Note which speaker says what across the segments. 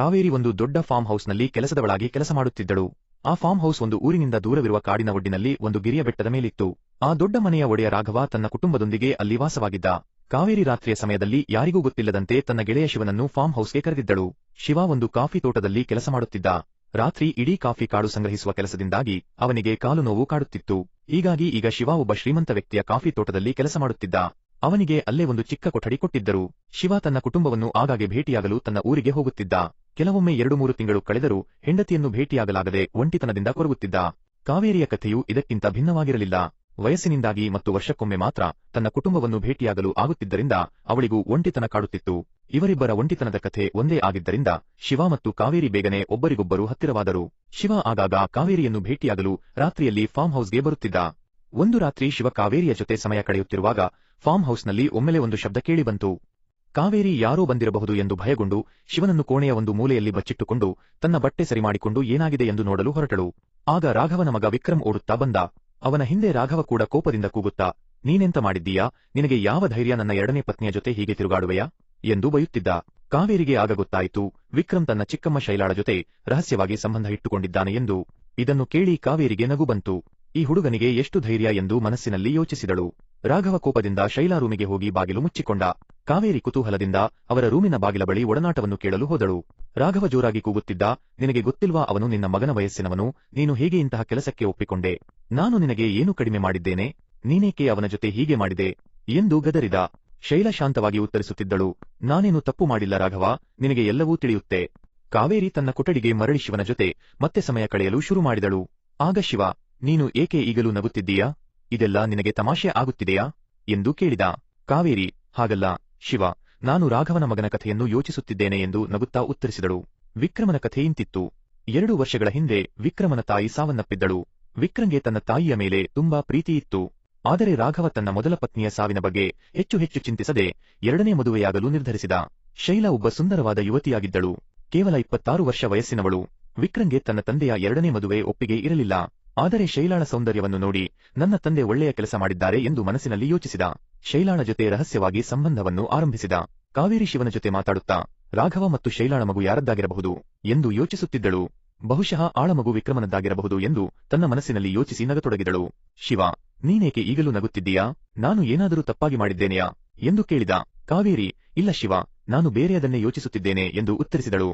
Speaker 1: ಕಾವೇರಿ ಒಂದು ದೊಡ್ಡ ಫಾರ್ಮ್ ಹೌಸ್ನಲ್ಲಿ ಕೆಲಸದವಳಾಗಿ ಕೆಲಸ ಮಾಡುತ್ತಿದ್ದಳು. ಆ ಫಾರ್ಮ್ ಹೌಸ್ ಒಂದು ಊರಿನಿಂದ ದೂರವಿರುವ ಕಾಡಿನ ಒಡ್ಡಿನಲ್ಲಿ ಒಂದು ಗಿರಿಯ ಬೆಟ್ಟದ ಮೇಲಿತ್ತು. ಆ ದೊಡ್ಡ ಮನೆಯ ಒಡೆಯ ರಾಘವ ತನ್ನ ಕುಟುಂಬದೊಂದಿಗೆ ಅಲ್ಲಿ ವಾಸವಾಗಿದ್ದ. ಕಾವೇರಿ ರಾತ್ರಿಯ ಸಮಯದಲ್ಲಿ ಯಾರಿಗೂ ಗೊತ್ತಿಲ್ಲದಂತೆ ತನ್ನ ಗೆಳೆಯ ಶಿವನನ್ನು ಫಾರ್ಮ್ ಹೌಸ್ಗೆ ಕರೆದಿದ್ದಳು. ಶಿವ ಒಂದು ಕಾಫಿ ತೋಟದಲ್ಲಿ ಕೆಲಸ ಮಾಡುತ್ತಿದ್ದ. ರಾತ್ರಿ ಇಡೀ ಕಾಫಿ ಕಾಡು ಸಂಗ್ರಹಿಸುವ ಕೆಲಸದಿಂದಾಗಿ ಅವನಿಗೆ ಕಾಲು ನೋವು ಕಾಡುತ್ತಿತ್ತು. ಹೀಗಾಗಿ ಈಗ ಶಿವ ಒಬ್ಬ ಶ್ರೀಮಂತ ವ್ಯಕ್ತಿಯ ಕಾಫಿ ತೋಟದಲ್ಲಿ ಕೆಲಸ ಮಾಡುತ್ತಿದ್ದ. ಅವನಿಗೆ ಅಲ್ಲೇ ಒಂದು ಚಿಕ್ಕ ಕೊಠಡಿ ಕೊಟ್ಟಿದ್ದರು. ಶಿವ ತನ್ನ ಕುಟುಂಬವನ್ನು ಆಗಾಗ್ಗೆ ಭೇಟಿಯಾಗಲು ತನ್ನ ಊರಿಗೆ ಹೋಗುತ್ತಿದ್ದ. ಕೆಲವೊಮ್ಮೆ 2-3 ತಿಂಗಳು ಕಳೆದರೂ ಹೆಂಡತಿಯನ್ನು ಭೇಟಿಯಾಗಲಾಗದೆ ಒಂಟಿತನದಿಂದ ಕೊರಗುತ್ತಿದ್ದ. ಕಾವೇರಿಯ ಕಥೆಯು ಇದಕ್ಕಿಂತ ಭಿನ್ನವಾಗಿರಲಿಲ್ಲ. ವಯಸ್ಸಿನಿಂದಾಗಿ ಮತ್ತು ವರ್ಷಕ್ಕೊಮ್ಮೆ ಮಾತ್ರ ತನ್ನ ಕುಟುಂಬವನ್ನು ಭೇಟಿಯಾಗಲು ಆಗುತ್ತಿದ್ದರಿಂದ ಅವಳಿಗೂ ಒಂಟಿತನ ಕಾಡುತ್ತಿತ್ತು. ಇವರಿಬ್ಬರ ಒಂಟಿತನದ ಕಥೆ ಒಂದೇ ಆಗಿದ್ದರಿಂದ ಶಿವ ಮತ್ತು ಕಾವೇರಿ ಬೇಗನೆ ಒಬ್ಬರಿಗೊಬ್ಬರು ಹತ್ತಿರವಾದರು. ಶಿವ ಆಗಾಗ ಕಾವೇರಿಯನ್ನು ಭೇಟಿಯಾಗಲು ರಾತ್ರಿಯಲ್ಲಿ ಫಾರ್ಮ್ ಹೌಸ್ಗೆ ಬರುತ್ತಿದ್ದ. ಒಂದು ರಾತ್ರಿ ಶಿವ ಕಾವೇರಿಯ ಜೊತೆ ಸಮಯ ಕಳೆಯುತ್ತಿರುವಾಗ ಫಾರ್ಮ್ ಹೌಸ್ನಲ್ಲಿ ಒಮ್ಮೆಲೆ ಒಂದು ಶಬ್ದ ಕೇಳಿಬಂತು. ಕಾವೇರಿ ಯಾರೋ ಬಂದಿರಬಹುದು ಎಂದು ಭಯಗೊಂಡು ಶಿವನನ್ನು ಕೋಣೆಯ ಒಂದು ಮೂಲೆಯಲ್ಲಿ ಬಚ್ಚಿಟ್ಟುಕೊಂಡು ತನ್ನ ಬಟ್ಟೆ ಸರಿಮಾಡಿಕೊಂಡು ಏನಾಗಿದೆ ಎಂದು ನೋಡಲು ಹೊರಟಳು. ಆಗ ರಾಘವನ ಮಗ ವಿಕ್ರಮ್ ಓಡುತ್ತಾ ಬಂದ. ಅವನ ಹಿಂದೆ ರಾಘವ ಕೂಡ ಕೋಪದಿಂದ ಕೂಗುತ್ತಾ, ನೀನೆಂತ ಮಾಡಿದ್ದೀಯಾ? ನಿನಗೆ ಯಾವ ಧೈರ್ಯ ನನ್ನ 2ನೇ ಪತ್ನಿಯ ಜೊತೆ ಹೀಗೆ ತಿರುಗಾಡುವೆಯಾ ಎಂದು ಬೈಯುತ್ತಿದ್ದ. ಕಾವೇರಿಗೆ ಆಗ ಗೊತ್ತಾಯಿತು ವಿಕ್ರಮ್ ತನ್ನ ಚಿಕ್ಕಮ್ಮ ಶೈಲಾಳ ಜೊತೆ ರಹಸ್ಯವಾಗಿ ಸಂಬಂಧ ಇಟ್ಟುಕೊಂಡಿದ್ದಾನೆ ಎಂದು. ಇದನ್ನು ಕೇಳಿ ಕಾವೇರಿಗೆ ನಗು ಬಂತು. ಈ ಹುಡುಗನಿಗೆ ಎಷ್ಟು ಧೈರ್ಯ ಎಂದು ಮನಸ್ಸಿನಲ್ಲಿ ಯೋಚಿಸಿದಳು. ರಾಘವ ಕೋಪದಿಂದ ಶೈಲಾ ರೂಮಿಗೆ ಹೋಗಿ ಬಾಗಿಲು ಮುಚ್ಚಿಕೊಂಡ. ಕಾವೇರಿ ಕುತೂಹಲದಿಂದ ಅವರ ರೂಮಿನ ಬಾಗಿಲ ಬಳಿ ಒಡನಾಟವನ್ನು ಕೇಳಲು ಹೋದಳು. ರಾಘವ ಜೋರಾಗಿ ಕೂಗುತ್ತಿದ್ದ, ನಿನಗೆ ಗೊತ್ತಿಲ್ವಾ ಅವನು ನಿನ್ನ ಮಗನ ವಯಸ್ಸಿನವನು? ನೀನು ಹೇಗೆ ಇಂತಹ ಕೆಲಸಕ್ಕೆ ಒಪ್ಪಿಕೊಂಡೆ? ನಾನು ನಿನಗೆ ಏನು ಕಡಿಮೆ ಮಾಡಿದ್ದೇನೆ? ನೀನೇಕೆ ಅವನ ಜೊತೆ ಹೀಗೆ ಮಾಡಿದೆ ಎಂದು ಗದರಿದ. ಶೈಲಾ ಶಾಂತವಾಗಿ ಉತ್ತರಿಸುತ್ತಿದ್ದಳು, ನಾನೇನು ತಪ್ಪು ಮಾಡಿಲ್ಲ ರಾಘವ, ನಿನಗೆ ಎಲ್ಲವೂ ತಿಳಿಯುತ್ತೆ. ಕಾವೇರಿ ತನ್ನ ಕೊಠಡಿಗೆ ಮರಳಿ ಶಿವನ ಜೊತೆ ಮತ್ತೆ ಸಮಯ ಕಳೆಯಲು ಶುರು ಮಾಡಿದಳು. ಆಗ ಶಿವ, ನೀನು ಏಕೆ ಈಗಲೂ ನಗುತ್ತಿದ್ದೀಯಾ? ಇದೆಲ್ಲ ನಿನಗೆ ತಮಾಷೆ ಆಗುತ್ತಿದೆಯಾ ಎಂದು ಕೇಳಿದ. ಕಾವೇರಿ, ಹಾಗಲ್ಲ ಶಿವ, ನಾನು ರಾಘವನ ಮಗನ ಕಥೆಯನ್ನು ಯೋಚಿಸುತ್ತಿದ್ದೇನೆ ಎಂದು ನಗುತ್ತಾ ಉತ್ತರಿಸಿದಳು. ವಿಕ್ರಮನ ಕಥೆ ಇಂತಿತ್ತು. 2 ವರ್ಷಗಳ ಹಿಂದೆ ವಿಕ್ರಮನ ತಾಯಿ ಸಾವನ್ನಪ್ಪಿದ್ದಳು. ವಿಕ್ರಂಗೆ ತನ್ನ ತಾಯಿಯ ಮೇಲೆ ತುಂಬಾ ಪ್ರೀತಿಯಿತ್ತು. ಆದರೆ ರಾಘವ ತನ್ನ ಮೊದಲ ಪತ್ನಿಯ ಸಾವಿನ ಬಗ್ಗೆ ಹೆಚ್ಚು ಚಿಂತಿಸದೆ 2ನೇ ಮದುವೆಯಾಗಲು ನಿರ್ಧರಿಸಿದ. ಶೈಲಾ ಒಬ್ಬ ಸುಂದರವಾದ ಯುವತಿಯಾಗಿದ್ದಳು. ಕೇವಲ 26 ವರ್ಷ ವಯಸ್ಸಿನವಳು. ವಿಕ್ರಂಗೆ ತನ್ನ ತಂದೆಯ 2ನೇ ಮದುವೆ ಒಪ್ಪಿಗೆ ಇರಲಿಲ್ಲ. ಆದರೆ ಶೈಲಾಳ ಸೌಂದರ್ಯವನ್ನು ನೋಡಿ ನನ್ನ ತಂದೆ ಒಳ್ಳೆಯ ಕೆಲಸ ಮಾಡಿದ್ದಾರೆ ಎಂದು ಮನಸ್ಸಿನಲ್ಲಿ ಯೋಚಿಸಿದ. ಶೈಲಾಳ ಜೊತೆ ರಹಸ್ಯವಾಗಿ ಸಂಬಂಧವನ್ನು ಆರಂಭಿಸಿದ. ಕಾವೇರಿ ಶಿವನ ಜೊತೆ ಮಾತಾಡುತ್ತಾ ರಾಘವ ಮತ್ತು ಶೈಲಾಳ ಮಗು ಯಾರದ್ದಾಗಿರಬಹುದು ಎಂದು ಯೋಚಿಸುತ್ತಿದ್ದಳು. ಬಹುಶಃ ಆಳಮಗು ವಿಕ್ರಮನದ್ದಾಗಿರಬಹುದು ಎಂದು ತನ್ನ ಮನಸ್ಸಿನಲ್ಲಿ ಯೋಚಿಸಿ ನಗತೊಡಗಿದಳು. ಶಿವ, ನೀನೇಕೆ ಈಗಲೂ ನಗುತ್ತಿದ್ದೀಯಾ? ನಾನು ಏನಾದರೂ ತಪ್ಪಾಗಿ ಮಾಡಿದ್ದೇನೆಯಾ ಎಂದು ಕೇಳಿದ. ಕಾವೇರಿ, ಇಲ್ಲ ಶಿವ, ನಾನು ಬೇರೆಯದನ್ನೇ ಯೋಚಿಸುತ್ತಿದ್ದೇನೆ ಎಂದು ಉತ್ತರಿಸಿದಳು.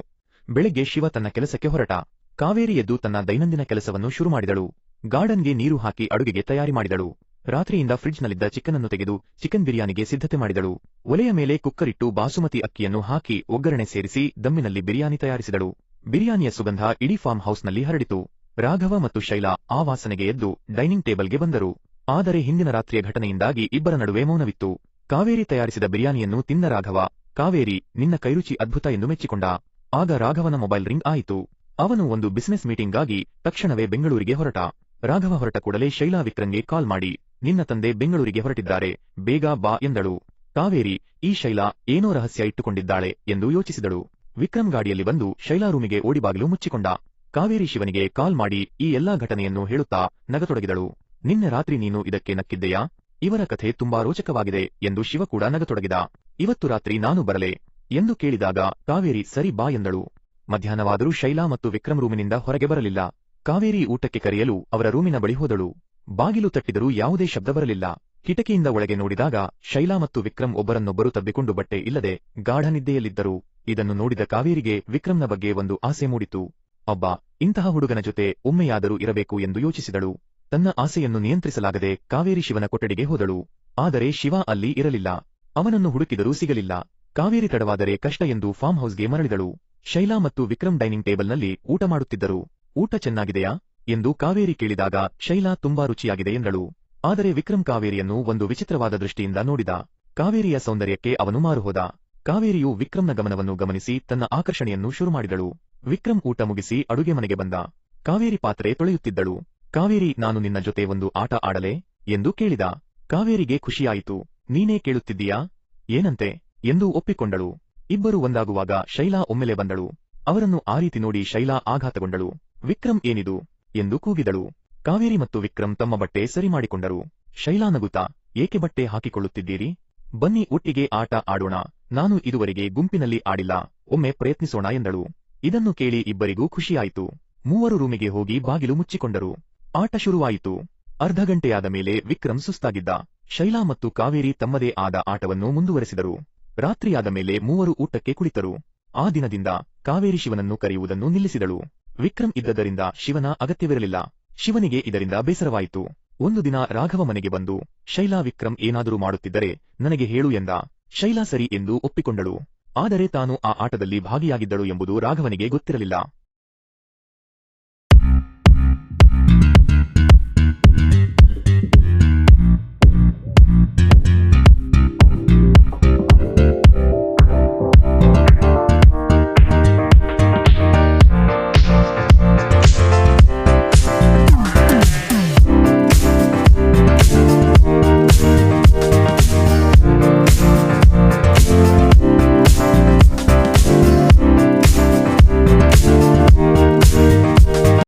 Speaker 1: ಬೆಳಗ್ಗೆ ಶಿವ ತನ್ನ ಕೆಲಸಕ್ಕೆ ಹೊರಟ. ಕಾವೇರಿ ಎದ್ದು ತನ್ನ ದೈನಂದಿನ ಕೆಲಸವನ್ನು ಶುರು ಮಾಡಿದಳು. ಗಾರ್ಡನ್ಗೆ ನೀರು ಹಾಕಿ ಅಡುಗೆಗೆ ತಯಾರಿ ಮಾಡಿದಳು. ರಾತ್ರಿಯಿಂದ ಫ್ರಿಡ್ಜ್ನಲ್ಲಿದ್ದ ಚಿಕನ್ ಅನ್ನು ತೆಗೆದು ಚಿಕನ್ ಬಿರಿಯಾನಿಗೆ ಸಿದ್ಧತೆ ಮಾಡಿದಳು. ಒಲೆಯ ಮೇಲೆ ಕುಕ್ಕರ್ ಇಟ್ಟು ಬಾಸುಮತಿ ಅಕ್ಕಿಯನ್ನು ಹಾಕಿ ಒಗ್ಗರಣೆ ಸೇರಿಸಿ ದಮ್ಮಿನಲ್ಲಿ ಬಿರಿಯಾನಿ ತಯಾರಿಸಿದಳು. ಬಿರಿಯಾನಿಯ ಸುಗಂಧ ಇಡೀ ಫಾರ್ಮ್ ಹೌಸ್ನಲ್ಲಿ ಹರಡಿತು. ರಾಘವ ಮತ್ತು ಶೈಲಾ ಆ ವಾಸನೆಗೆ ಎದ್ದು ಡೈನಿಂಗ್ ಟೇಬಲ್ಗೆ ಬಂದರು. ಆದರೆ ಹಿಂದಿನ ರಾತ್ರಿಯ ಘಟನೆಯಿಂದಾಗಿ ಇಬ್ಬರ ನಡುವೆ ಮೌನವಿತ್ತು. ಕಾವೇರಿ ತಯಾರಿಸಿದ ಬಿರಿಯಾನಿಯನ್ನು ತಿಂದ ರಾಘವ, ಕಾವೇರಿ, ನಿನ್ನ ಕೈರುಚಿ ಅದ್ಭುತ ಎಂದು ಮೆಚ್ಚಿಕೊಂಡ. ಆಗ ರಾಘವನ ಮೊಬೈಲ್ ರಿಂಗ್ ಆಯಿತು. ಅವನು ಒಂದು ಬಿಸಿನೆಸ್ ಮೀಟಿಂಗ್ಗಾಗಿ ತಕ್ಷಣವೇ ಬೆಂಗಳೂರಿಗೆ ಹೊರಟ. ರಾಘವ ಹೊರಟ ಕೂಡಲೇ ಶೈಲಾ ವಿಕ್ರಂಗೆ ಕಾಲ್ ಮಾಡಿ, ನಿನ್ನ ತಂದೆ ಬೆಂಗಳೂರಿಗೆ ಹೊರಟಿದ್ದಾರೆ, ಬೇಗ ಬಾ ಎಂದಳು. ಕಾವೇರಿ, ಈ ಶೈಲಾ ಏನೋ ರಹಸ್ಯ ಇಟ್ಟುಕೊಂಡಿದ್ದಾಳೆ ಎಂದು ಯೋಚಿಸಿದಳು. ವಿಕ್ರಮ್ ಗಾಡಿಯಲ್ಲಿ ಬಂದು ಶೈಲಾ ರೂಮಿಗೆ ಓಡಿ ಬಾಗಿಲು ಮುಚ್ಚಿಕೊಂಡ. ಕಾವೇರಿ ಶಿವನಿಗೆ ಕಾಲ್ ಮಾಡಿ ಈ ಎಲ್ಲಾ ಘಟನೆಯನ್ನು ಹೇಳುತ್ತಾ ನಗತೊಡಗಿದಳು. ನಿನ್ನೆ ರಾತ್ರಿ ನೀನು ಇದಕ್ಕೆ ನಕ್ಕಿದ್ದೆಯಾ? ಇವರ ಕಥೆ ತುಂಬಾ ರೋಚಕವಾಗಿದೆ ಎಂದು ಶಿವ ಕೂಡ ನಗತೊಡಗಿದ. ಇವತ್ತು ರಾತ್ರಿ ನಾನು ಬರಲೇ ಎಂದು ಕೇಳಿದಾಗ ಕಾವೇರಿ ಸರಿ ಬಾ ಎಂದಳು. ಮಧ್ಯಾಹ್ನವಾದರೂ ಶೈಲಾ ಮತ್ತು ವಿಕ್ರಮ್ ರೂಮಿನಿಂದ ಹೊರಗೆ ಬರಲಿಲ್ಲ. ಕಾವೇರಿ ಊಟಕ್ಕೆ ಕರೆಯಲು ಅವರ ರೂಮಿನ ಬಳಿ ಹೋದಳು. ಬಾಗಿಲು ತಟ್ಟಿದರೂ ಯಾವುದೇ ಶಬ್ದ ಬರಲಿಲ್ಲ. ಕಿಟಕಿಯಿಂದ ಒಳಗೆ ನೋಡಿದಾಗ ಶೈಲಾ ಮತ್ತು ವಿಕ್ರಮ್ ಒಬ್ಬರನ್ನೊಬ್ಬರು ತಬ್ಬಿಕೊಂಡು ಬಟ್ಟೆ ಇಲ್ಲದೆ ಗಾಢ ನಿದ್ದೆಯಲ್ಲಿದ್ದರು. ಇದನ್ನು ನೋಡಿದ ಕಾವೇರಿಗೆ ವಿಕ್ರಮ್ನ ಬಗ್ಗೆ ಒಂದು ಆಸೆ ಮೂಡಿತು. ಅಬ್ಬಾ, ಇಂತಹ ಹುಡುಗನ ಜೊತೆ ಒಮ್ಮೆಯಾದರೂ ಇರಬೇಕು ಎಂದು ಯೋಚಿಸಿದಳು. ತನ್ನ ಆಸೆಯನ್ನು ನಿಯಂತ್ರಿಸಲಾಗದೆ ಕಾವೇರಿ ಶಿವನ ಕೊಠಡಿಗೆ ಹೋದಳು. ಆದರೆ ಶಿವ ಅಲ್ಲಿ ಇರಲಿಲ್ಲ. ಅವನನ್ನು ಹುಡುಕಿದರೂ ಸಿಗಲಿಲ್ಲ. ಕಾವೇರಿ ತಡವಾದರೆ ಕಷ್ಟ ಎಂದು ಫಾರ್ಮ್ ಹೌಸ್ಗೆ ಮರಳಿದಳು. ಶೈಲಾ ಮತ್ತು ವಿಕ್ರಮ್ ಡೈನಿಂಗ್ ಟೇಬಲ್ನಲ್ಲಿ ಊಟ ಮಾಡುತ್ತಿದ್ದರು. ಊಟ ಚೆನ್ನಾಗಿದೆಯಾ ಎಂದು ಕಾವೇರಿ ಕೇಳಿದಾಗ ಶೈಲಾ ತುಂಬಾ ರುಚಿಯಾಗಿದೆ ಎಂದಳು. ಆದರೆ ವಿಕ್ರಮ್ ಕಾವೇರಿಯನ್ನು ಒಂದು ವಿಚಿತ್ರವಾದ ದೃಷ್ಟಿಯಿಂದ ನೋಡಿದ. ಕಾವೇರಿಯ ಸೌಂದರ್ಯಕ್ಕೆ ಅವನು ಮಾರುಹೋದ. ಕಾವೇರಿಯು ವಿಕ್ರಮ್ನ ಗಮನವನ್ನು ಗಮನಿಸಿ ತನ್ನ ಆಕರ್ಷಣೆಯನ್ನು ಶುರು ಮಾಡಿದಳು. ವಿಕ್ರಮ್ ಊಟ ಮುಗಿಸಿ ಅಡುಗೆ ಮನೆಗೆ ಬಂದ. ಕಾವೇರಿ ಪಾತ್ರೆ ತೊಳೆಯುತ್ತಿದ್ದಳು. ಕಾವೇರಿ, ನಾನು ನಿನ್ನ ಜೊತೆ ಒಂದು ಆಟ ಆಡಲೇ ಎಂದು ಕೇಳಿದ. ಕಾವೇರಿಗೆ ಖುಷಿಯಾಯಿತು. ನೀನೇ ಕೇಳುತ್ತಿದ್ದೀಯಾ? ಏನಂತೆ ಎಂದು ಒಪ್ಪಿಕೊಂಡಳು. ಇಬ್ಬರು ಒಂದಾಗುವಾಗ ಶೈಲಾ ಒಮ್ಮೆಲೆ ಬಂದಳು. ಅವರನ್ನು ಆ ರೀತಿ ನೋಡಿ ಶೈಲಾ ಆಘಾತಗೊಂಡಳು. ವಿಕ್ರಮ್, ಏನಿದು ಎಂದು ಕೂಗಿದಳು. ಕಾವೇರಿ ಮತ್ತು ವಿಕ್ರಮ್ ತಮ್ಮ ಬಟ್ಟೆ ಸರಿ ಮಾಡಿಕೊಂಡರು. ಶೈಲಾ ನಗುತ್ತಾ, ಏಕೆ ಬಟ್ಟೆ ಹಾಕಿಕೊಳ್ಳುತ್ತಿದ್ದೀರಿ? ಬನ್ನಿ ಒಟ್ಟಿಗೆ ಆಟ ಆಡೋಣ. ನಾನು ಇದುವರೆಗೆ ಗುಂಪಿನಲ್ಲಿ ಆಡಿಲ್ಲ, ಒಮ್ಮೆ ಪ್ರಯತ್ನಿಸೋಣ ಎಂದಳು. ಇದನ್ನು ಕೇಳಿ ಇಬ್ಬರಿಗೂ ಖುಷಿಯಾಯಿತು. ಮೂವರು ರೂಮಿಗೆ ಹೋಗಿ ಬಾಗಿಲು ಮುಚ್ಚಿಕೊಂಡರು. ಆಟ ಶುರುವಾಯಿತು. ಅರ್ಧ ಗಂಟೆಯಾದ ಮೇಲೆ ವಿಕ್ರಮ್ ಸುಸ್ತಾಗಿದ್ದ. ಶೈಲಾ ಮತ್ತು ಕಾವೇರಿ ತಮ್ಮದೇ ಆದ ಆಟವನ್ನು ಮುಂದುವರೆಸಿದರು. ರಾತ್ರಿಯಾದ ಮೇಲೆ ಮೂವರು ಊಟಕ್ಕೆ ಕುಳಿತರು. ಆ ದಿನದಿಂದ ಕಾವೇರಿ ಶಿವನನ್ನು ಕರೆಯುವುದನ್ನು ನಿಲ್ಲಿಸಿದಳು. ವಿಕ್ರಮ್ ಇದ್ದದರಿಂದ ಶಿವನ ಅಗತ್ಯವಿರಲಿಲ್ಲ. ಶಿವನಿಗೆ ಇದರಿಂದ ಬೇಸರವಾಯಿತು. ಒಂದು ದಿನ ರಾಘವ ಮನೆಗೆ ಬಂದು, ಶೈಲಾ, ವಿಕ್ರಮ್ ಏನಾದರೂ ಮಾಡುತ್ತಿದ್ದರೆ ನನಗೆ ಹೇಳು ಎಂದ. ಶೈಲಾ ಸರಿ ಎಂದು ಒಪ್ಪಿಕೊಂಡಳು. ಆದರೆ ತಾನು ಆ ಆಟದಲ್ಲಿ ಭಾಗಿಯಾಗಿದ್ದಳು ಎಂಬುದು ರಾಘವನಿಗೆ ಗೊತ್ತಿರಲಿಲ್ಲ.